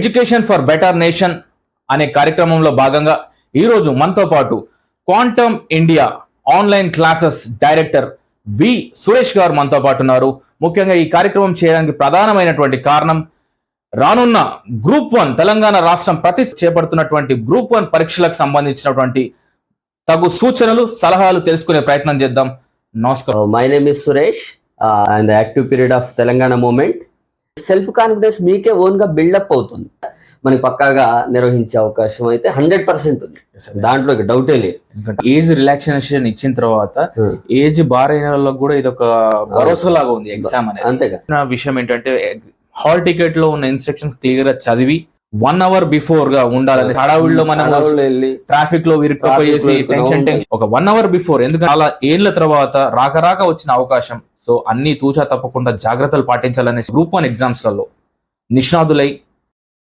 Education for better nation అనే కార్యక్రమంలో భాగంగా ఈరోజు మనతో పాటు Quantum India online classes director V Suresh గారు మనతో పాటు ఉన్నారు. ముఖ్యంగా ఈ కార్యక్రమం చేయడానికి ప్రధానమైనటువంటి కారణం రానున్న గ్రూప్ 1 తెలంగాణ రాష్ట్రం చేపడుతున్నటువంటి గ్రూప్ 1 పరీక్షలకు సంబంధించినటువంటి తగు సూచనలు సలహాలు తెలుసుకునే ప్రయత్నం చేద్దాం. నమస్కారం. My name is Suresh and the active period of Telangana movement. Self confidence మీకే ఓన్ గా బిల్డప్ అవుతుంది. మనకి పక్కాగా నిర్వహించే అవకాశం అయితే 100% ఉంది. దాంట్లో డౌటే లేదు. ఏజ్ రిలాక్సేషన్ ఇచ్చిన తర్వాత ఏజ్ బార్ అయిన వాళ్ళకి కూడా ఇది ఒక భరోసా లాగా ఉంది ఎగ్జామ్ అనేది. అంతేగా. విషయం ఏంటంటే హాల్ టికెట్ లో ఉన్న ఇన్స్ట్రక్షన్స్ క్లియర్ గా చదివి 1 hour బిఫోర్ గా ఉండాలని. హడావుల్లో మనం ట్రాఫిక్ లో ఇరుక్కుపోయేసి టెన్షన్ ఒక 1 hour బిఫోర్, ఎందుకంటే అలా ఏళ్ల తర్వాత రాక వచ్చిన అవకాశం. సో అన్ని తూచా తప్పకుండా జాగ్రత్తలు పాటించాలనే గ్రూప్ 1 ఎగ్జామ్స్ లలో నిష్ణాతులై